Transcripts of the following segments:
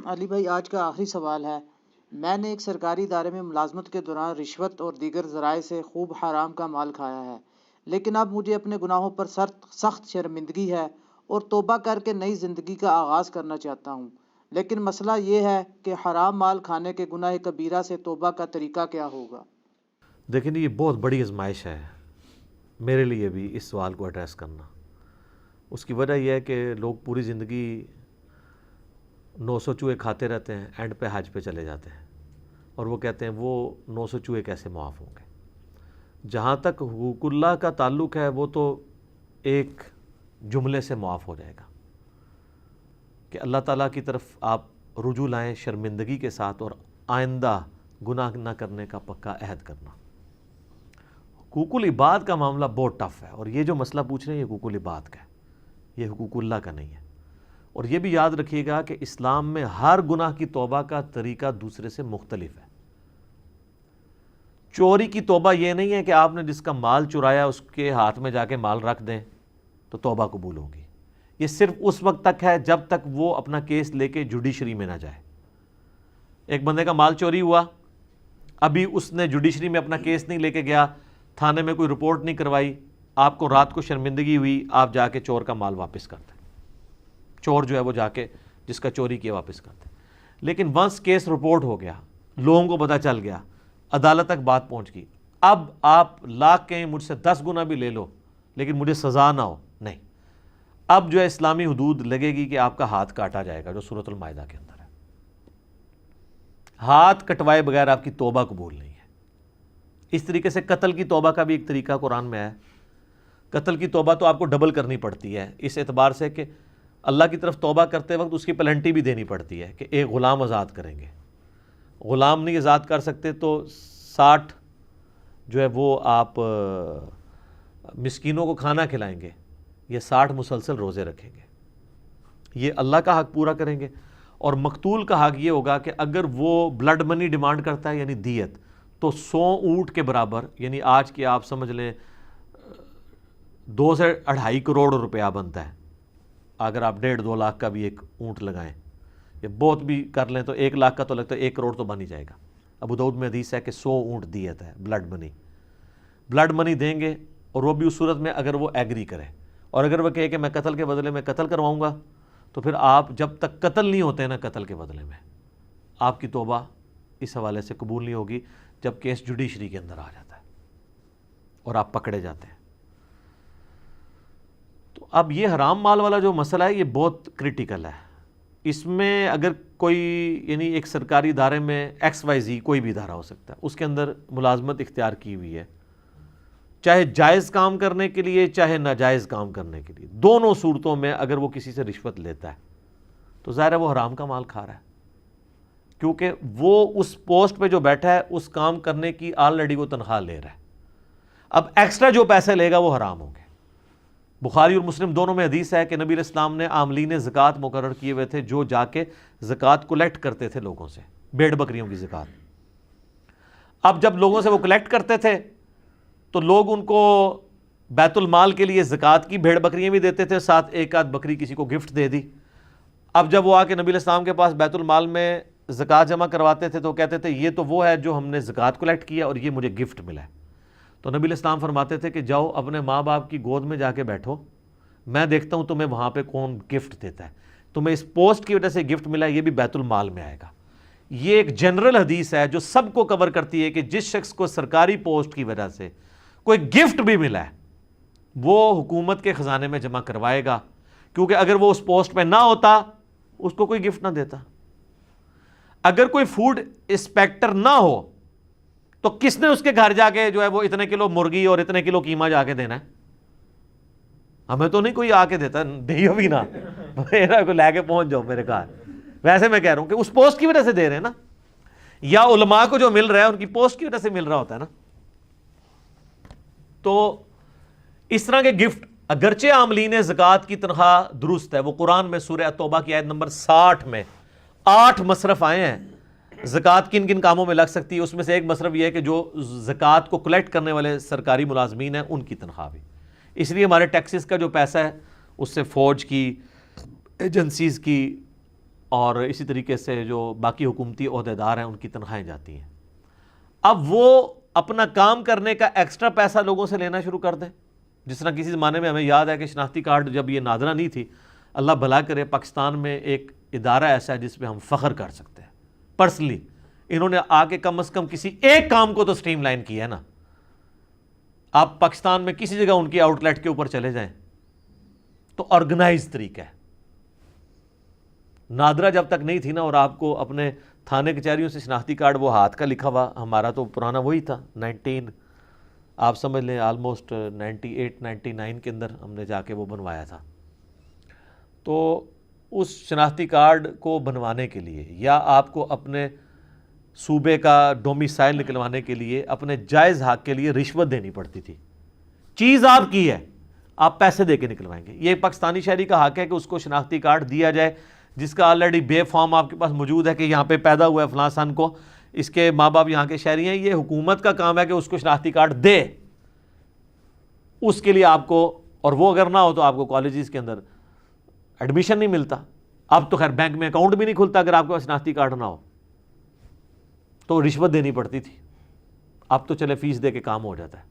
علی بھائی، آج کا آخری سوال ہے۔ میں نے ایک سرکاری ادارے میں ملازمت کے دوران رشوت اور دیگر ذرائع سے خوب حرام کا مال کھایا ہے، لیکن اب مجھے اپنے گناہوں پر سخت شرمندگی ہے اور توبہ کر کے نئی زندگی کا آغاز کرنا چاہتا ہوں۔ لیکن مسئلہ یہ ہے کہ حرام مال کھانے کے گناہ کبیرہ سے توبہ کا طریقہ کیا ہوگا؟ دیکھیں یہ بہت بڑی آزمائش ہے میرے لیے بھی اس سوال کو ایڈریس کرنا۔ اس کی وجہ یہ ہے کہ لوگ پوری زندگی 900 چوہے کھاتے رہتے ہیں، اینڈ پہ حج پہ چلے جاتے ہیں اور وہ کہتے ہیں وہ 900 چوہے کیسے معاف ہوں گے۔ جہاں تک حقوق اللہ کا تعلق ہے وہ تو ایک جملے سے معاف ہو جائے گا کہ اللہ تعالیٰ کی طرف آپ رجوع لائیں شرمندگی کے ساتھ اور آئندہ گناہ نہ کرنے کا پکا عہد کرنا۔ حقوق العباد کا معاملہ بہت ٹف ہے، اور یہ جو مسئلہ پوچھ رہے ہیں یہ حقوق العباد کا ہے، یہ حقوق اللہ کا نہیں ہے۔ اور یہ بھی یاد رکھیے گا کہ اسلام میں ہر گناہ کی توبہ کا طریقہ دوسرے سے مختلف ہے۔ چوری کی توبہ یہ نہیں ہے کہ آپ نے جس کا مال چرایا اس کے ہاتھ میں جا کے مال رکھ دیں تو توبہ قبول ہوگی۔ یہ صرف اس وقت تک ہے جب تک وہ اپنا کیس لے کے جوڈیشری میں نہ جائے۔ ایک بندے کا مال چوری ہوا، ابھی اس نے جوڈیشری میں اپنا کیس نہیں لے کے گیا، تھانے میں کوئی رپورٹ نہیں کروائی، آپ کو رات کو شرمندگی ہوئی، آپ جا کے چور کا مال واپس کرتے، چور جو ہے وہ جا کے جس کا چوری کیا واپس کرتے۔ لیکن ونس کیس رپورٹ ہو گیا، لوگوں کو پتہ چل گیا، عدالت تک بات پہنچ گئی، اب آپ لاکھ کہیں مجھ سے 10 گنا بھی لے لو لیکن مجھے سزا نہ ہو، نہیں، اب جو ہے اسلامی حدود لگے گی کہ آپ کا ہاتھ کاٹا جائے گا، جو سورۃ المائدہ کے اندر ہے۔ ہاتھ کٹوائے بغیر آپ کی توبہ قبول نہیں ہے۔ اس طریقے سے قتل کی توبہ کا بھی ایک طریقہ قرآن میں ہے۔ قتل کی توبہ تو آپ کو ڈبل کرنی پڑتی ہے، اس اعتبار سے کہ اللہ کی طرف توبہ کرتے وقت اس کی پلنٹی بھی دینی پڑتی ہے کہ ایک غلام آزاد کریں گے۔ غلام نہیں آزاد کر سکتے تو 60 جو ہے وہ آپ مسکینوں کو کھانا کھلائیں گے، یہ 60 مسلسل روزے رکھیں گے، یہ اللہ کا حق پورا کریں گے۔ اور مقتول کا حق یہ ہوگا کہ اگر وہ بلڈ منی ڈیمانڈ کرتا ہے یعنی دیت، تو 100 اونٹ کے برابر، یعنی آج کے آپ سمجھ لیں 2 سے 2.5 کروڑ روپیہ بنتا ہے اگر آپ 1.5-2 لاکھ کا بھی ایک اونٹ لگائیں، یا بہت بھی کر لیں تو 1 لاکھ کا تو لگتا ہے 1 کروڑ تو بن ہی جائے گا۔ ابو داؤد میں حدیث ہے کہ 100 اونٹ دیت ہے بلڈ منی دیں گے، اور وہ بھی اس صورت میں اگر وہ ایگری کرے، اور اگر وہ کہے کہ میں قتل کے بدلے میں قتل کرواؤں گا، تو پھر آپ جب تک قتل نہیں ہوتے نا قتل کے بدلے میں، آپ کی توبہ اس حوالے سے قبول نہیں ہوگی جب کیس جوڈیشری کے اندر آ جاتا ہے اور آپ پکڑے جاتے ہیں۔ تو اب یہ حرام مال والا جو مسئلہ ہے یہ بہت کریٹیکل ہے۔ اس میں اگر کوئی یعنی ایک سرکاری ادارے میں XYZ کوئی بھی ادارہ ہو سکتا ہے، اس کے اندر ملازمت اختیار کی ہوئی ہے، چاہے جائز کام کرنے کے لیے چاہے ناجائز کام کرنے کے لیے، دونوں صورتوں میں اگر وہ کسی سے رشوت لیتا ہے تو ظاہر ہے وہ حرام کا مال کھا رہا ہے، کیونکہ وہ اس پوسٹ پہ جو بیٹھا ہے اس کام کرنے کی آلریڈی وہ تنخواہ لے رہا ہے۔ اب ایکسٹرا جو پیسے لے گا وہ حرام ہوں گے۔ بخاری اور مسلم دونوں میں حدیث ہے کہ نبی علیہ السلام نے عاملین زکوٰۃ مقرر کیے ہوئے تھے جو جا کے زکوٰۃ کلیکٹ کرتے تھے لوگوں سے، بھیڑ بکریوں کی زکوٰۃ۔ اب جب لوگوں سے وہ کلیکٹ کرتے تھے تو لوگ ان کو بیت المال کے لیے زکوٰۃ کی بھیڑ بکریاں بھی دیتے تھے، ساتھ ایک آدھ بکری کسی کو گفٹ دے دی۔ اب جب وہ آ کے نبی علیہ السلام کے پاس بیت المال میں زکوٰۃ جمع کرواتے تھے تو کہتے تھے یہ تو وہ ہے جو ہم نے زکوٰۃ کلیکٹ کیا اور یہ مجھے گفٹ ملا ہے۔ تو نبی علیہ السلام فرماتے تھے کہ جاؤ اپنے ماں باپ کی گود میں جا کے بیٹھو، میں دیکھتا ہوں تمہیں وہاں پہ کون گفٹ دیتا ہے، تمہیں اس پوسٹ کی وجہ سے گفٹ ملا ہے، یہ بھی بیت المال میں آئے گا۔ یہ ایک جنرل حدیث ہے جو سب کو کور کرتی ہے کہ جس شخص کو سرکاری پوسٹ کی وجہ سے کوئی گفٹ بھی ملا ہے وہ حکومت کے خزانے میں جمع کروائے گا، کیونکہ اگر وہ اس پوسٹ پہ نہ ہوتا اس کو کوئی گفٹ نہ دیتا۔ اگر کوئی فوڈ انسپیکٹر نہ ہو تو کس نے اس کے گھر جا کے جو ہے وہ اتنے کلو مرغی اور اتنے کلو قیمہ جا کے دینا ہے؟ ہمیں تو نہیں کوئی آ کے دیتا، دیو بھی نہ میرا کو لے کے پہنچ جاؤ میرے گھر۔ ویسے میں کہہ رہا ہوں کہ اس پوسٹ کی وجہ سے دے رہے ہیں نا، یا علماء کو جو مل رہا ہے ان کی پوسٹ کی وجہ سے مل رہا ہوتا ہے نا۔ تو اس طرح کے گفٹ اگرچہ عاملین زکوٰۃ کی تنخواہ درست ہے، وہ قرآن میں سورہ توبہ کی آیت نمبر 60 میں 8 مصرف آئے ہیں زکوٰۃ کن کن کاموں میں لگ سکتی ہے، اس میں سے ایک مصرف یہ ہے کہ جو زکوٰۃ کو کلیکٹ کرنے والے سرکاری ملازمین ہیں ان کی تنخواہ بھی۔ اس لیے ہمارے ٹیکسز کا جو پیسہ ہے اس سے فوج کی، ایجنسیز کی، اور اسی طریقے سے جو باقی حکومتی عہدیدار ہیں ان کی تنخواہیں جاتی ہیں. اب وہ اپنا کام کرنے کا ایکسٹرا پیسہ لوگوں سے لینا شروع کر دیں. جس طرح کسی زمانے میں ہمیں یاد ہے کہ شناختی کارڈ جب یہ نادرہ نہیں تھی, اللہ بھلا کرے پاکستان میں ایک ادارہ ایسا ہے جس پہ ہم فخر کر سکتے ہیں پرسنلی. انہوں نے آ کے کم از کم کسی ایک کام کو تو سٹریم لائن کیا ہے نا. آپ پاکستان میں کسی جگہ ان کی آؤٹ لیٹ کے اوپر چلے جائیں تو آرگنائز طریقہ ہے. نادرہ جب تک نہیں تھی نا, اور آپ کو اپنے تھانے کچہریوں سے شناختی کارڈ وہ ہاتھ کا لکھا ہوا, ہمارا تو پرانا وہی تھا 19 آپ سمجھ لیں آلموسٹ 98-99 کے اندر ہم نے جا کے وہ بنوایا تھا. تو اس شناختی کارڈ کو بنوانے کے لیے یا آپ کو اپنے صوبے کا ڈومیسائل نکلوانے کے لیے اپنے جائز حق کے لیے رشوت دینی پڑتی تھی. چیز آپ کی ہے, آپ پیسے دے کے نکلوائیں گے. یہ پاکستانی شہری کا حق ہے کہ اس کو شناختی کارڈ دیا جائے جس کا آلریڈی بے فارم آپ کے پاس موجود ہے کہ یہاں پہ پیدا ہوا ہے فلاں سن کو, اس کے ماں باپ یہاں کے شہری ہیں. یہ حکومت کا کام ہے کہ اس کو شناختی کارڈ دے. اس کے لیے آپ کو, اور وہ اگر نہ ہو تو آپ کو کالجز کے اندر ایڈمیشن نہیں ملتا. اب تو خیر بینک میں اکاؤنٹ بھی نہیں کھلتا اگر آپ کے پاس شناختی کارڈ نہ ہو, تو رشوت دینی پڑتی تھی. اب تو چلے فیس دے کے کام ہو جاتا ہے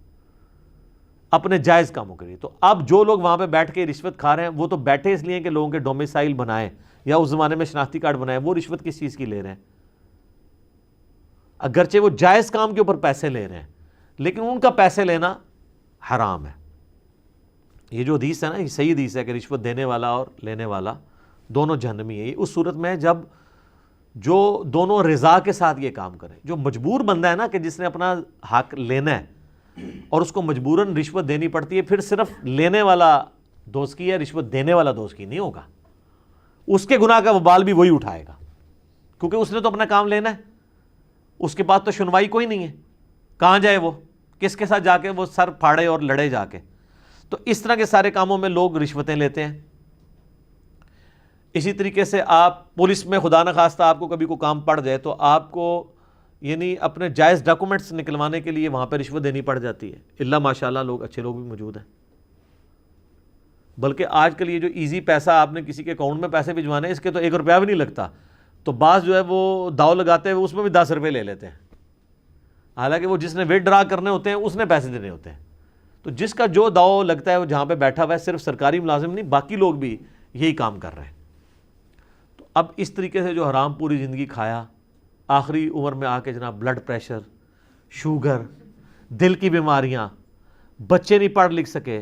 اپنے جائز کاموں کے لیے. تو اب جو لوگ وہاں پہ بیٹھ کے رشوت کھا رہے ہیں وہ تو بیٹھے اس لیے کہ لوگوں کے ڈومیسائل بنائیں یا اس زمانے میں شناختی کارڈ بنائیں. وہ رشوت کس چیز کی لے رہے ہیں؟ اگرچہ وہ جائز کام کے اوپر پیسے لے رہے ہیں لیکن ان کا پیسے لینا حرام ہے. یہ جو حدیث ہے نا, یہ صحیح حدیث ہے کہ رشوت دینے والا اور لینے والا دونوں جہنمی ہے. یہ اس صورت میں جب جو دونوں رضا کے ساتھ یہ کام کریں. جو مجبور بندہ ہے نا کہ جس نے اپنا حق لینا ہے اور اس کو مجبوراً رشوت دینی پڑتی ہے, پھر صرف لینے والا دوست کی ہے, رشوت دینے والا دوست کی نہیں ہوگا. اس کے گناہ کا وبال بھی وہی اٹھائے گا کیونکہ اس نے تو اپنا کام لینا ہے. اس کے پاس تو سنوائی کوئی نہیں ہے, کہاں جائے وہ, کس کے ساتھ جا کے وہ سر پھاڑے اور لڑے جا کے. تو اس طرح کے سارے کاموں میں لوگ رشوتیں لیتے ہیں. اسی طریقے سے آپ پولیس میں خدا نخواستہ آپ کو کبھی کوئی کام پڑ جائے تو آپ کو یعنی اپنے جائز ڈاکومنٹس نکلوانے کے لیے وہاں پہ رشوت دینی پڑ جاتی ہے. اللہ ماشاءاللہ لوگ اچھے لوگ بھی موجود ہیں. بلکہ آج کل یہ جو ایزی پیسہ آپ نے کسی کے اکاؤنٹ میں پیسے بھجوانے, اس کے تو 1 روپیہ بھی نہیں لگتا. تو بعض جو ہے وہ داؤ لگاتے ہیں, اس میں بھی 10 روپے لے لیتے ہیں, حالانکہ وہ جس نے ویٹ ڈرا کرنے ہوتے ہیں اس نے پیسے دینے ہوتے ہیں. تو جس کا جو داؤ لگتا ہے وہ جہاں پہ بیٹھا ہوا ہے, صرف سرکاری ملازم نہیں باقی لوگ بھی یہی کام کر رہے ہیں. تو اب اس طریقے سے جو حرام پوری زندگی کھایا, آخری عمر میں آ کے جناب بلڈ پریشر, شوگر, دل کی بیماریاں, بچے نہیں پڑھ لکھ سکے,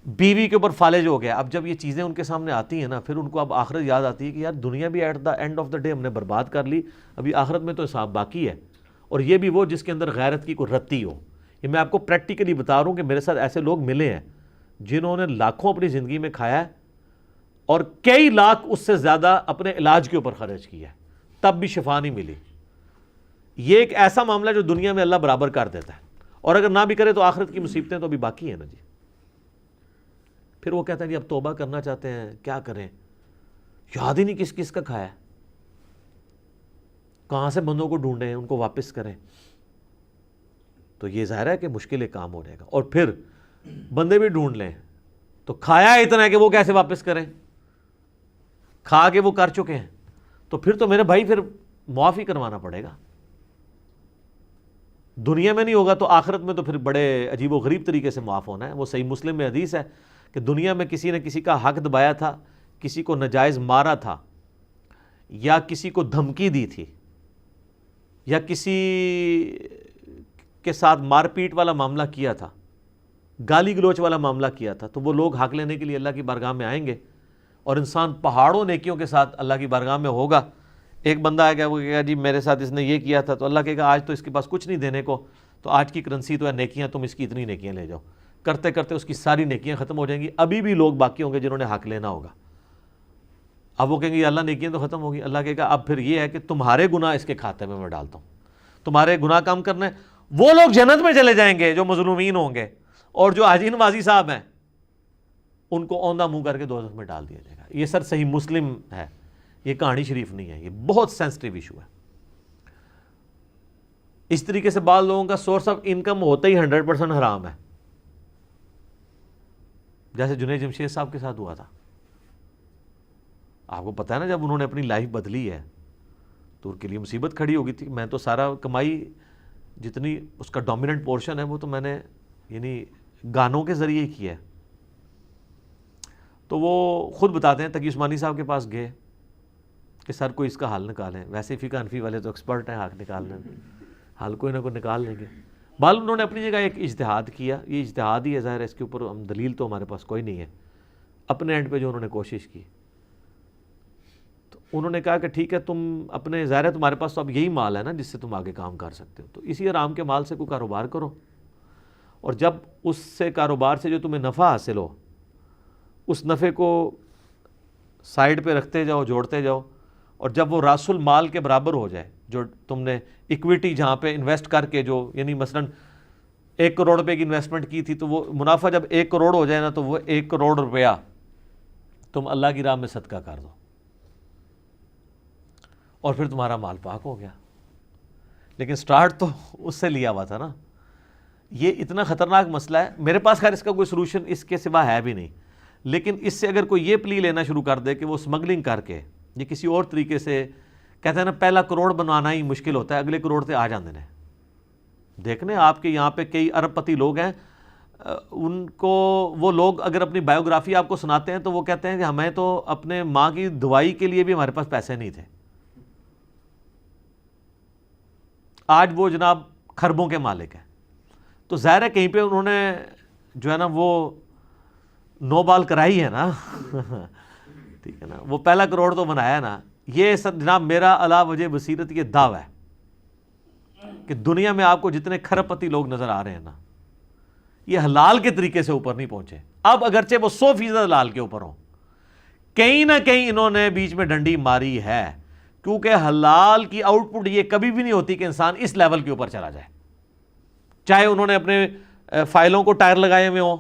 بیوی کے اوپر فالج ہو گیا. اب جب یہ چیزیں ان کے سامنے آتی ہیں نا, پھر ان کو اب آخرت یاد آتی ہے کہ یار دنیا بھی at the end of the day ہم نے برباد کر لی, ابھی آخرت میں تو حساب باقی ہے. اور یہ بھی وہ جس کے اندر غیرت کی کوئی رتی ہو. یہ میں آپ کو پریکٹیکلی بتا رہا ہوں کہ میرے ساتھ ایسے لوگ ملے ہیں جنہوں نے لاکھوں اپنی زندگی میں کھایا ہے اور کئی لاکھ اس سے زیادہ اپنے علاج کے اوپر خرچ کیا ہے, تب بھی شفا نہیں ملی. یہ ایک ایسا معاملہ جو دنیا میں اللہ برابر کر دیتا ہے, اور اگر نہ بھی کرے تو آخرت کی مصیبتیں تو ابھی باقی ہیں نا جی. پھر وہ کہتا ہے جی اب توبہ کرنا چاہتے ہیں, کیا کریں, یاد ہی نہیں کس کس کا کھایا ہے, کہاں سے بندوں کو ڈھونڈیں, ان کو واپس کریں. تو یہ ظاہر ہے کہ مشکل ایک کام ہو جائے گا. اور پھر بندے بھی ڈھونڈ لیں تو کھایا اتنا ہے کہ وہ کیسے واپس کریں, کھا کے وہ کر چکے ہیں. تو پھر تو میرے بھائی پھر معاف ہی کروانا پڑے گا. دنیا میں نہیں ہوگا تو آخرت میں تو پھر بڑے عجیب و غریب طریقے سے معاف ہونا ہے. وہ صحیح مسلم میں حدیث ہے کہ دنیا میں کسی نے کسی کا حق دبایا تھا, کسی کو ناجائز مارا تھا, یا کسی کو دھمکی دی تھی, یا کسی کے ساتھ مار پیٹ والا معاملہ کیا تھا, گالی گلوچ والا معاملہ کیا تھا, تو وہ لوگ حق لینے کے لیے اللہ کی بارگاہ میں آئیں گے اور انسان پہاڑوں نیکیوں کے ساتھ اللہ کی بارگاہ میں ہوگا. ایک بندہ آئے گا, وہ کہے گا جی میرے ساتھ اس نے یہ کیا تھا, تو اللہ کہے گا آج تو اس کے پاس کچھ نہیں دینے کو, تو آج کی کرنسی تو ہے نیکیاں, تم اس کی اتنی نیکیاں لے جاؤ. کرتے کرتے اس کی ساری نیکیاں ختم ہو جائیں گی. ابھی بھی لوگ باقی ہوں گے جنہوں نے حق لینا ہوگا. اب وہ کہیں گے اللہ نیکیاں تو ختم ہوگی. اللہ کہے گا اب پھر یہ ہے کہ تمہارے گناہ اس کے کھاتے میں ڈالتا ہوں, تمہارے گناہ کم کرنے. وہ لوگ جنت میں چلے جائیں گے جو مظلومین ہوں گے, اور جو حاجی نوازی صاحب ہیں ان کو اوندھا منہ کر کے دوزخ میں ڈال دیا جائے گا. یہ سر صحیح مسلم ہے, یہ کہانی شریف نہیں ہے. یہ بہت سینسٹیو ایشو ہے. اس طریقے سے بعض لوگوں کا سورس آف انکم ہوتا ہی 100% حرام ہے, جیسے جنید جمشید صاحب کے ساتھ ہوا تھا. آپ کو پتہ ہے نا جب انہوں نے اپنی لائف بدلی ہے تو ان کے لیے مصیبت کھڑی ہو گئی تھی. میں تو سارا کمائی جتنی اس کا ڈومیننٹ پورشن ہے وہ تو میں نے یعنی گانوں کے ذریعے ہی کیا ہے. تو وہ خود بتاتے ہیں تقی عثمانی صاحب کے پاس گئے کہ سر کوئی اس کا حل نکالیں. ویسے فقہ حنفی والے تو ایکسپرٹ ہیں حق نکالنے میں, حل کوئی نہ کوئی نکال لیں گے. بال انہوں نے اپنی جگہ ایک اجتہاد کیا, یہ اجتہاد ہی ہے ظاہر ہے, اس کے اوپر ہم دلیل تو ہمارے پاس کوئی نہیں ہے. اپنے اینڈ پہ جو انہوں نے کوشش کی تو انہوں نے کہا کہ ٹھیک ہے تم اپنے, ظاہر ہے تمہارے پاس تو اب یہی مال ہے نا جس سے تم آگے کام کر سکتے ہو, تو اسی حرام کے مال سے کوئی کاروبار کرو, اور جب اس سے کاروبار سے جو تمہیں نفع حاصل ہو اس نفع کو سائڈ پہ رکھتے جاؤ, جوڑتے جاؤ, اور جب وہ راس المال کے برابر ہو جائے جو تم نے اکویٹی جہاں پہ انویسٹ کر کے جو یعنی مثلا 1 کروڑ روپے کی انویسٹمنٹ کی تھی تو وہ منافع جب 1 کروڑ ہو جائے نا تو وہ 1 کروڑ روپیہ تم اللہ کی راہ میں صدقہ کر دو اور پھر تمہارا مال پاک ہو گیا. لیکن سٹارٹ تو اس سے لیا ہوا تھا نا. یہ اتنا خطرناک مسئلہ ہے, میرے پاس خیر اس کا کوئی سلوشن اس کے سوا ہے بھی نہیں, لیکن اس سے اگر کوئی یہ پلی لینا شروع کر دے کہ وہ سمگلنگ کر کے یہ کسی اور طریقے سے, کہتے ہیں نا پہلا کروڑ بنوانا ہی مشکل ہوتا ہے, اگلے کروڑ تے آ جاندے ہیں. دیکھنے آپ کے یہاں پہ کئی ارب پتی لوگ ہیں, ان کو وہ لوگ اگر اپنی بایوگرافی آپ کو سناتے ہیں تو وہ کہتے ہیں کہ ہمیں تو اپنے ماں کی دوائی کے لیے بھی ہمارے پاس پیسے نہیں تھے. آج وہ جناب خربوں کے مالک ہیں. تو ظاہر ہے کہیں پہ انہوں نے جو ہے نا وہ نو بال کرائی ہے نا ٹھیک ہے نا, وہ پہلا کروڑ تو بنایا ہے نا. یہ سب جناب میرا علا وجہ بصیرت یہ دعویٰ ہے کہ دنیا میں آپ کو جتنے کھرب پتی لوگ نظر آ رہے ہیں نا یہ حلال کے طریقے سے اوپر نہیں پہنچے. اب اگرچہ وہ 100% حلال کے اوپر ہوں, کہیں نہ کہیں انہوں نے بیچ میں ڈنڈی ماری ہے, کیونکہ حلال کی آؤٹ پٹ یہ کبھی بھی نہیں ہوتی کہ انسان اس لیول کے اوپر چلا جائے. چاہے انہوں نے اپنے فائلوں کو ٹائر لگائے ہوئے ہوں,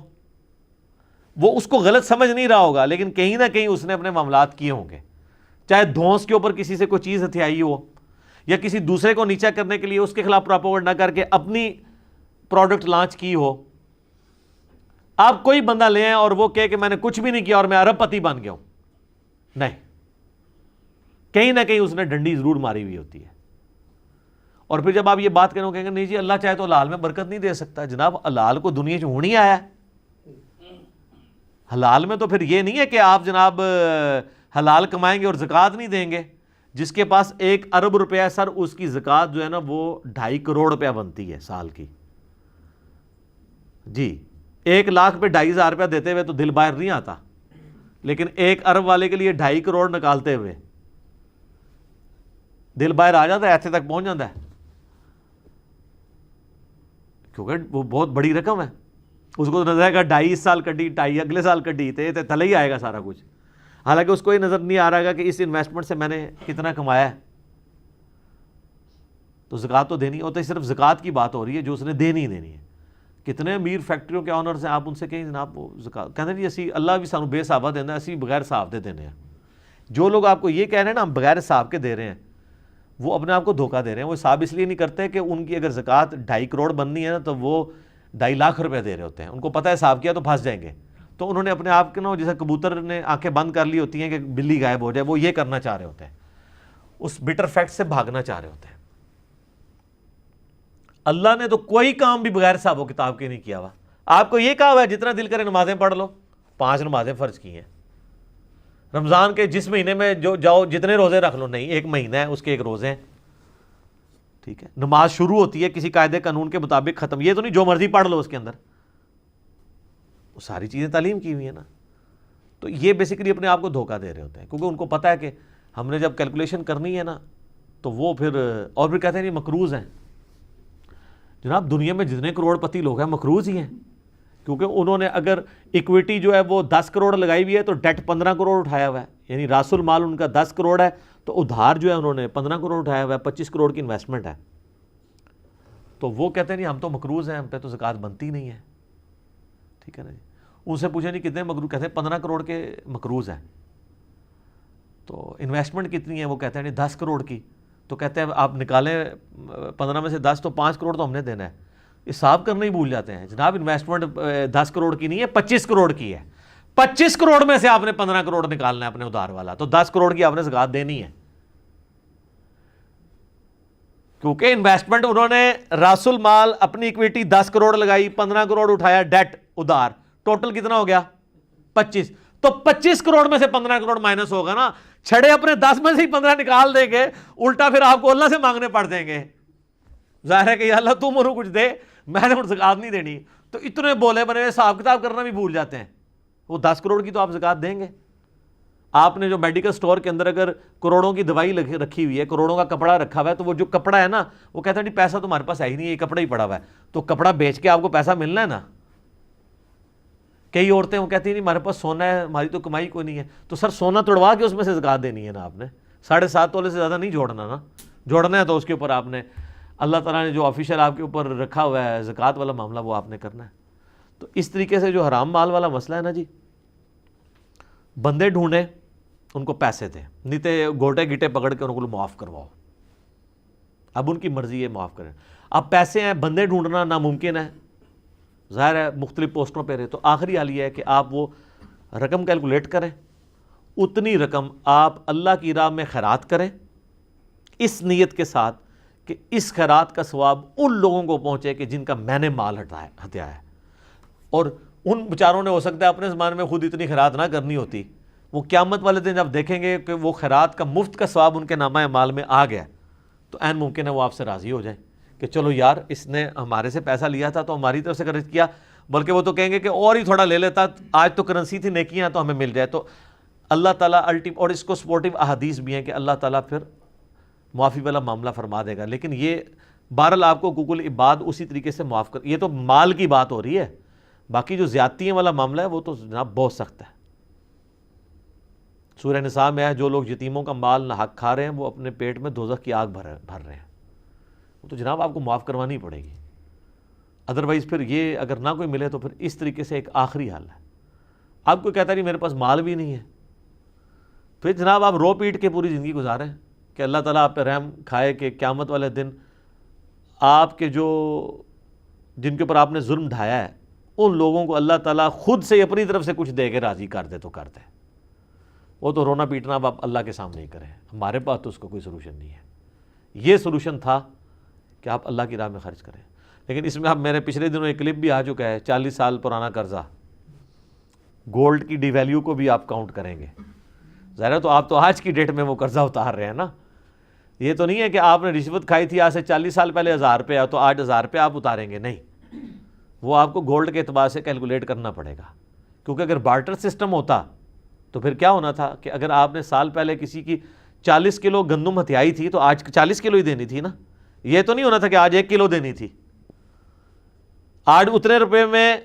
وہ اس کو غلط سمجھ نہیں رہا ہوگا, لیکن کہیں نہ کہیں اس نے اپنے معاملات کیے ہوں گے. چاہے دھونس کے اوپر کسی سے کوئی چیز ہتھیائی ہو, یا کسی دوسرے کو نیچا کرنے کے لیے اس کے خلاف پراپوگنڈا کر کے اپنی پروڈکٹ لانچ کی ہو. آپ کوئی بندہ لے آئیں اور وہ کہے کہ میں نے کچھ بھی نہیں کیا اور میں ارب پتی بن گیا ہوں, نہیں, کہیں نہ کہیں اس نے ڈنڈی ضرور ماری ہوئی ہوتی ہے. اور پھر جب آپ یہ بات کریں کہیں گے نہیں جی اللہ چاہے تو حلال میں برکت نہیں دے سکتا. جناب حلال کو دنیا سے ہونی آیا ہے. حلال میں تو پھر یہ نہیں ہے کہ آپ جناب حلال کمائیں گے اور زکوٰۃ نہیں دیں گے. جس کے پاس 1 ارب روپیہ سر, اس کی زکوٰۃ جو ہے نا وہ 2.5 کروڑ روپیہ بنتی ہے سال کی. جی 1 لاکھ پہ 2.5 روپیہ دیتے ہوئے تو دل باہر نہیں آتا, لیکن 1 ارب والے کے لیے 2.5 کروڑ نکالتے ہوئے دل باہر آ جاتا ہے, ایسے تک پہنچ جاتا ہے, کیونکہ وہ بہت بڑی رقم ہے. اس کو نظر آئے گا 2.5 سال کٹی, 2.5 اگلے سال کٹی, تھلے ہی آئے گا سارا کچھ. حالانکہ اس کو یہ نظر نہیں آ رہا کہ اس انویسٹمنٹ سے میں نے کتنا کمایا ہے. تو زکوٰۃ تو دینی ہوتا ہے, صرف زکوٰۃ کی بات ہو رہی ہے جو اس نے دینی ہی دینی ہے. کتنے امیر فیکٹریوں کے آنرز ہیں, آپ ان سے کہیں جناب وہ زکوٰۃ کہتے ہیں جی اسی اللہ بھی سانو بے صحابہ دینا, اسی بغیر صاحب دے دینے ہیں. جو لوگ آپ کو یہ کہہ رہے ہیں نا ہم بغیر صاحب کے دے رہے ہیں, وہ اپنے آپ کو دھوکہ دے رہے ہیں. وہ حساب اس لیے نہیں کرتے کہ ان کی اگر زکوٰۃ 2.5 کروڑ بننی ہے نا تو وہ 2.5 لاکھ روپے دے رہے ہوتے ہیں. ان کو پتہ ہے حساب کیا تو پھنس جائیں گے, تو انہوں نے اپنے آپ کے نا جیسے کبوتر نے آنکھیں بند کر لی ہوتی ہیں کہ بلی غائب ہو جائے, وہ یہ کرنا چاہ رہے ہوتے ہیں, اس بٹر فیکٹ سے بھاگنا چاہ رہے ہوتے ہیں. اللہ نے تو کوئی کام بھی بغیر حساب و کتاب کے نہیں کیا ہوا. آپ کو یہ کہا ہوا ہے جتنا دل کرے نمازیں پڑھ لو, 5 نمازیں فرض کی ہیں. رمضان کے جس مہینے میں جو جاؤ جتنے روزے رکھ لو, نہیں 1 مہینہ ہے اس کے 1 روزے ہیں, ٹھیک ہے. نماز شروع ہوتی ہے کسی قاعدے قانون کے مطابق, ختم یہ تو نہیں جو مرضی پڑھ لو اس کے اندر, وہ ساری چیزیں تعلیم کی ہوئی ہیں نا. تو یہ بیسیکلی اپنے آپ کو دھوکہ دے رہے ہوتے ہیں, کیونکہ ان کو پتہ ہے کہ ہم نے جب کیلکولیشن کرنی ہے نا تو وہ پھر اور بھی کہتے ہیں یہ مقروض ہیں. جناب دنیا میں جتنے کروڑ پتی لوگ ہیں مقروض ہی ہیں, کیونکہ انہوں نے اگر ایکویٹی جو ہے وہ 10 کروڑ لگائی ہوئی ہے تو ڈیٹ 15 کروڑ اٹھایا ہوا ہے, یعنی راس المال ان کا 10 کروڑ ہے تو ادھار جو ہے انہوں نے 15 کروڑ اٹھایا ہوا ہے, 25 کروڑ کی انویسٹمنٹ ہے. تو وہ کہتے ہیں نہیں ہم تو مقروض ہیں, ہم پہ تو زکوٰۃ بنتی نہیں ہے, ٹھیک ہے نا جی. ان سے پوچھیں نہیں کتنے مقروض, کہتے ہیں 15 کروڑ کے مقروض ہیں. تو انویسٹمنٹ کتنی ہے, وہ کہتے ہیں نہیں 10 کروڑ کی. تو کہتے ہیں آپ نکالیں 15 میں سے 10 تو 5 کروڑ تو ہم نے دینا ہے. حساب کرنا ہی بھول جاتے ہیں. جناب انویسٹمنٹ 10 کروڑ کی نہیں ہے, 25 کروڑ کی ہے. 25 کروڑ میں سے آپ نے 15 کروڑ نکالنا ہے اپنے ادھار والا, تو 10 کروڑ کی آپ نے زکات دینی ہے, کیونکہ انویسٹمنٹ انہوں نے راس المال اپنی اکویٹی 10 کروڑ لگائی, 15 کروڑ اٹھایا ڈیٹ ادھار, ٹوٹل کتنا ہو گیا 25, تو 25 کروڑ میں سے 15 کروڑ مائنس ہوگا نا, چھڑے اپنے 10 میں سے ہی 15 نکال دیں گے, الٹا پھر آپ کو اللہ سے مانگنے پڑ دیں گے. ظاہر ہے کہ یا اللہ تم انہوں کچھ دے, میں نے زکات نہیں دینی. تو اتنے بولے بنے حساب کتاب کرنا بھی بھول جاتے ہیں. وہ 10 کروڑ کی تو آپ زکات دیں گے. آپ نے جو میڈیکل سٹور کے اندر اگر کروڑوں کی دوائی رکھی ہوئی ہے, کروڑوں کا کپڑا رکھا ہوا ہے, تو وہ جو کپڑا ہے نا, وہ کہتا ہے نہیں پیسہ تمہارے پاس ہے ہی نہیں, یہ کپڑا ہی پڑا ہوا ہے, تو کپڑا بیچ کے آپ کو پیسہ ملنا ہے نا. کئی عورتیں وہ کہتی ہیں نہیں ہمارے پاس سونا ہے, ہماری تو کمائی کوئی نہیں ہے. تو سر سونا توڑوا کے اس میں سے زکات دینی ہے نا آپ نے, 7.5 تولے سے زیادہ نہیں جوڑنا نا. جوڑنا ہے تو اس کے اوپر آپ نے, اللہ تعالیٰ نے جو آفیشیل آپ کے اوپر رکھا ہوا ہے زکات والا معاملہ, وہ آپ نے کرنا ہے. تو اس طریقے سے جو حرام مال والا مسئلہ ہے نا جی, بندے ڈھونڈیں, ان کو پیسے دیں, نہیں تو گوٹے گیٹے پکڑ کے ان کو معاف کرواؤ. اب ان کی مرضی ہے معاف کریں. اب پیسے ہیں, بندے ڈھونڈنا ناممکن ہے, ظاہر ہے مختلف پوسٹوں پہ رہے, تو آخری حال یہ ہے کہ آپ وہ رقم کیلکولیٹ کریں, اتنی رقم آپ اللہ کی راہ میں خیرات کریں, اس نیت کے ساتھ کہ اس خیرات کا ثواب ان لوگوں کو پہنچے کہ جن کا میں نے مال ہتیا ہے. اور ان بیچاروں نے ہو سکتا ہے اپنے زمانے میں خود اتنی خیرات نہ کرنی ہوتی, وہ قیامت والے دن جب دیکھیں گے کہ وہ خیرات کا مفت کا ثواب ان کے نامہ مال میں آ گیا, تو عین ممکن ہے وہ آپ سے راضی ہو جائیں کہ چلو یار اس نے ہمارے سے پیسہ لیا تھا تو ہماری طرف سے خرچ کیا, بلکہ وہ تو کہیں گے کہ اور ہی تھوڑا لے لیتا, آج تو کرنسی تھی نیکیاں تو ہمیں مل جائے. تو اللہ تعالیٰ اور اس کو سپورٹیو احادیث بھی ہیں کہ اللہ تعالیٰ پھر معافی والا معاملہ فرما دے گا. لیکن یہ بہرحال آپ کو حقوق العباد اسی طریقے سے معاف کر, یہ تو مال کی بات ہو رہی ہے, باقی جو زیادتیوں والا معاملہ ہے وہ تو جناب بہت سخت ہے. سورہ نساء میں ہے جو لوگ یتیموں کا مال ناحق کھا رہے ہیں وہ اپنے پیٹ میں دوزخ کی آگ بھر رہے ہیں, وہ تو جناب آپ کو معاف کروانی پڑے گی. ادروائز پھر یہ اگر نہ کوئی ملے تو پھر اس طریقے سے ایک آخری حل ہے. آپ کو کہتا ہے میرے پاس مال بھی نہیں ہے, پھر جناب آپ رو پیٹ کے پوری زندگی گزاریں کہ اللہ تعالیٰ آپ پہ رحم کھائے کہ قیامت والے دن آپ کے جن کے اوپر آپ نے ظلم ڈھایا ہے ان لوگوں کو اللہ تعالیٰ خود سے اپنی طرف سے کچھ دے کے راضی کر دے تو کر دے. وہ تو رونا پیٹنا اب آپ اللہ کے سامنے ہی کریں, ہمارے پاس تو اس کا کوئی سلوشن نہیں ہے. یہ سلوشن تھا کہ آپ اللہ کی راہ میں خرچ کریں. لیکن اس میں اب میرے پچھلے دنوں ایک کلپ بھی آ چکا ہے, 40 سال پرانا قرضہ, گولڈ کی ڈی ویلیو کو بھی آپ کاؤنٹ کریں گے. ظاہر ہے تو آپ تو آج کی ڈیٹ میں وہ قرضہ اتار رہے ہیں نا. یہ تو نہیں ہے کہ آپ نے رشوت کھائی تھی آج سے 40 سال پہلے 1000 روپیہ, تو آج 1000 روپیہ آپ اتاریں گے, نہیں. وہ آپ کو گولڈ کے اعتبار سے کیلکولیٹ کرنا پڑے گا, کیونکہ اگر بارٹر سسٹم ہوتا تو پھر کیا ہونا تھا کہ اگر آپ نے سال پہلے کسی کی 40 کلو گندم ہتھیائی تھی تو آج 40 کلو ہی دینی تھی نا. یہ تو نہیں ہونا تھا کہ آج 1 کلو دینی تھی. آج اتنے روپے میں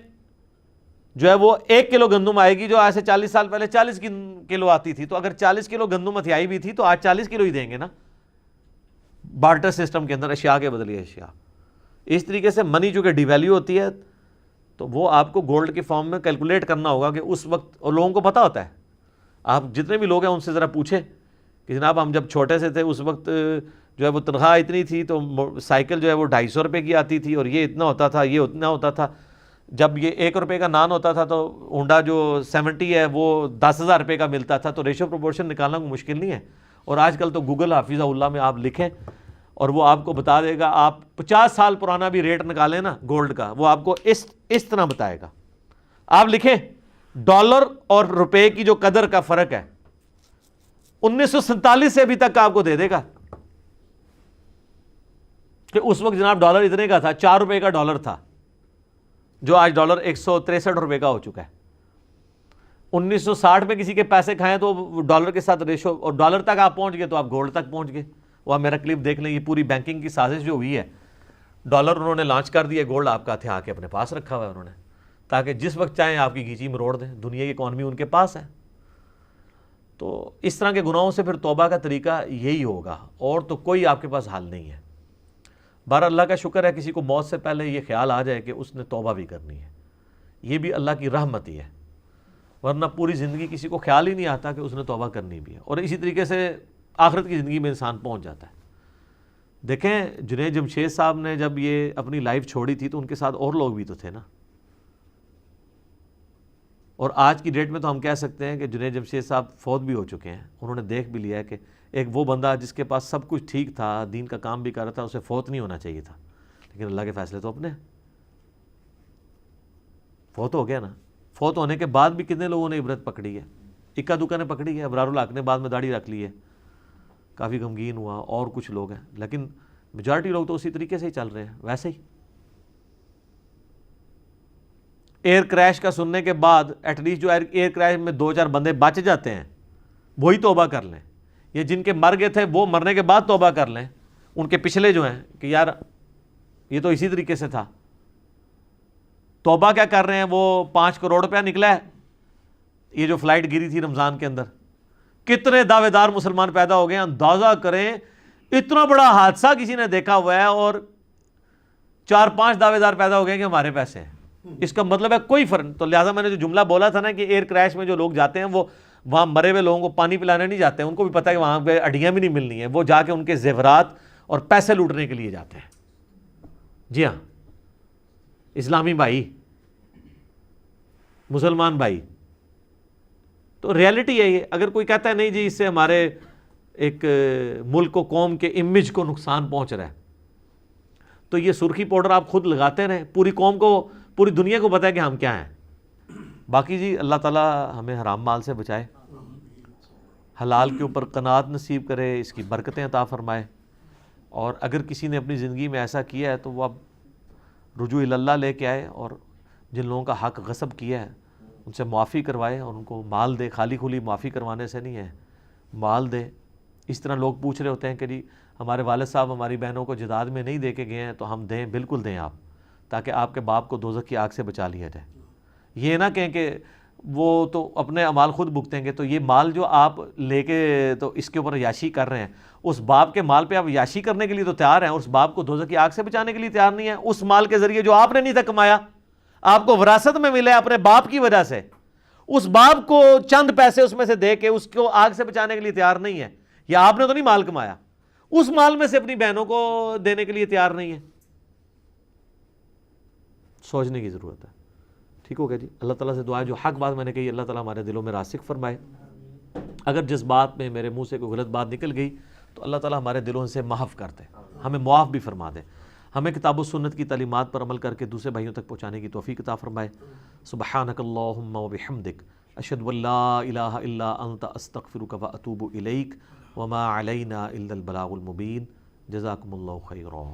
جو ہے وہ 1 کلو گندم آئے گی جو آج سے 40 سال پہلے 40 کلو آتی تھی. تو اگر 40 کلو گندم ہتھیائی بھی تھی تو آج 40 کلو ہی دیں گے نا, بارٹر سسٹم کے اندر اشیاء کے بدلے اشیاء. اس طریقے سے منی جو کہ ڈی ویلیو ہوتی ہے تو وہ آپ کو گولڈ کے فارم میں کیلکولیٹ کرنا ہوگا کہ اس وقت, اور لوگوں کو پتہ ہوتا ہے, آپ جتنے بھی لوگ ہیں ان سے ذرا پوچھیں کہ جناب ہم جب چھوٹے سے تھے اس وقت جو ہے وہ تنخواہ اتنی تھی تو سائیکل جو ہے وہ 250 روپے کی آتی تھی, اور یہ اتنا ہوتا تھا, یہ اتنا ہوتا تھا. جب یہ 1 روپے کا نان ہوتا تھا تو ہونڈا جو 70 ہے وہ 10,000 روپے کا ملتا تھا. تو ریشو پروپورشن نکالنا کوئی مشکل نہیں ہے. اور آج کل تو گوگل حافظہ اللہ میں آپ لکھیں اور وہ آپ کو بتا دے گا. آپ 50 سال پرانا بھی ریٹ نکالیں نا گولڈ کا, وہ آپ کو اس طرح بتائے گا. آپ لکھیں ڈالر اور روپے کی جو قدر کا فرق ہے 1947 سے ابھی تک کا آپ کو دے دے گا کہ اس وقت جناب ڈالر اتنے کا تھا, 4 روپے کا ڈالر تھا, جو آج ڈالر 163 روپے کا ہو چکا ہے. 1960 میں کسی کے پیسے کھائیں تو ڈالر کے ساتھ ریشو, اور ڈالر تک آپ پہنچ گئے تو آپ گولڈ تک پہنچ گئے. وہ آپ میرا کلپ دیکھ لیں, یہ پوری بینکنگ کی سازش جو ہوئی ہے, ڈالر انہوں نے لانچ کر دیا, گولڈ آپ کا ہتھیار کے اپنے پاس رکھا ہوا ہے انہوں نے, تاکہ جس وقت چاہیں آپ کی گھیچی مروڑ دیں. دنیا کی اکانومی ان کے پاس ہے. تو اس طرح کے گناہوں سے پھر توبہ کا طریقہ یہی ہوگا, اور تو کوئی آپ کے پاس حل نہیں ہے. بہرحال اللہ کا شکر ہے کسی کو موت سے پہلے یہ خیال آ جائے کہ اس نے توبہ بھی کرنی ہے, یہ بھی اللہ کی رحمت ہی ہے. ورنہ پوری زندگی کسی کو خیال ہی نہیں آتا کہ اس نے توبہ کرنی بھی ہے, اور اسی طریقے سے آخرت کی زندگی میں انسان پہنچ جاتا ہے. دیکھیں جنید جمشید صاحب نے جب یہ اپنی لائف چھوڑی تھی تو ان کے ساتھ اور لوگ بھی تو تھے نا. اور آج کی ڈیٹ میں تو ہم کہہ سکتے ہیں کہ جنید جمشید صاحب فوت بھی ہو چکے ہیں. انہوں نے دیکھ بھی لیا ہے کہ ایک وہ بندہ جس کے پاس سب کچھ ٹھیک تھا, دین کا کام بھی کر رہا تھا, اسے فوت نہیں ہونا چاہیے تھا, لیکن اللہ کے فیصلے تو اپنے ہیں. فوت ہو گیا نا. فوت ہونے کے بعد بھی کتنے لوگوں نے عبرت پکڑی ہے, اکا دکا نے پکڑی ہے. ابرار الحق نے بعد میں داڑھی رکھ لی ہے, کافی غمگین ہوا, اور کچھ لوگ ہیں, لیکن میجارٹی لوگ تو اسی طریقے سے ہی چل رہے ہیں ویسے ہی. ایئر کریش کا سننے کے بعد ایٹ لیسٹ جو ایئر کریش میں 2-4 بندے بچ جاتے ہیں وہی توبہ کر لیں, یہ جن کے مر گئے تھے وہ مرنے کے بعد توبہ کر لیں. ان کے پچھلے جو ہیں کہ یار یہ تو اسی طریقے سے تھا, توبہ کیا کر رہے ہیں. وہ 5 کروڑ روپیہ نکلا ہے, یہ جو فلائٹ گری تھی رمضان کے اندر, کتنے دعوے دار مسلمان پیدا ہو گئے. اندازہ کریں اتنا بڑا حادثہ کسی نے دیکھا ہوا ہے اور 4-5 دعوے دار پیدا ہو گئے کہ ہمارے پیسے ہیں. اس کا مطلب ہے کوئی فرق. تو لہٰذا میں نے جو جملہ بولا تھا نا کہ ایئر کریش میں جو لوگ جاتے ہیں وہ وہاں مرے ہوئے لوگوں کو پانی پلانے نہیں جاتے ہیں, ان کو بھی پتہ ہے کہ وہاں پہ ہڈیاں بھی نہیں ملنی ہیں, وہ جا کے ان کے زیورات اور پیسے لوٹنے کے لیے جاتے ہیں. جی ہاں اسلامی بھائی, مسلمان بھائی, تو ریالٹی ہے یہ. اگر کوئی کہتا ہے نہیں جی اس سے ہمارے ایک ملک و قوم کے امیج کو نقصان پہنچ رہا ہے, تو یہ سرخی پاؤڈر آپ خود لگاتے رہیں, پوری قوم کو, پوری دنیا کو پتہ ہے کہ ہم کیا ہیں. باقی جی اللہ تعالیٰ ہمیں حرام مال سے بچائے, حلال کے اوپر قناعت نصیب کرے, اس کی برکتیں عطا فرمائے. اور اگر کسی نے اپنی زندگی میں ایسا کیا ہے تو وہ اب رجوع اللہ لے کے آئے, اور جن لوگوں کا حق غصب کیا ہے ان سے معافی کروائے اور ان کو مال دے. خالی کھلی معافی کروانے سے نہیں ہے, مال دے. اس طرح لوگ پوچھ رہے ہوتے ہیں کہ جی ہمارے والد صاحب ہماری بہنوں کو جداد میں نہیں دے کے گئے ہیں تو ہم دیں. بالکل دیں آپ, تاکہ آپ کے باپ کو دوزخ کی آگ سے بچا لیا جائے. یہ نہ کہیں کہ وہ تو اپنے اعمال خود بھگتیں گے, تو یہ مال جو آپ لے کے تو اس کے اوپر عیاشی کر رہے ہیں, اس باپ کے مال پہ آپ عیاشی کرنے کے لیے تو تیار ہیں, اور اس باپ کو دوزخ کی آگ سے بچانے کے لیے تیار نہیں ہیں. اس مال کے ذریعے جو آپ نے نہیں تھا کمایا, آپ کو وراثت میں ملے اپنے باپ کی وجہ سے, اس باپ کو چند پیسے اس میں سے دے کے اس کو آگ سے بچانے کے لیے تیار نہیں ہے. یا آپ نے تو نہیں مال کمایا, اس مال میں سے اپنی بہنوں کو دینے کے لیے تیار نہیں ہے. سوچنے کی ضرورت ہے. ٹھیک ہو گیا جی. اللہ تعالیٰ سے دعا ہے جو حق بات میں نے کہی اللہ تعالیٰ ہمارے دلوں میں راسخ فرمائے. اگر جس بات میں میرے منہ سے کوئی غلط بات نکل گئی تو اللہ تعالیٰ ہمارے دلوں سے معاف کر دے, ہمیں معاف بھی فرما دے. ہمیں کتاب و سنت کی تعلیمات پر عمل کر کے دوسرے بھائیوں تک پہنچانے کی توفیق عطا فرمائے. سبحانک اللہم و بحمدک اشہد ان لا الہ الا انت استغفرک و اتوب الیک وما علینا الا البلاغ المبین. جزاکم اللہ خیرا.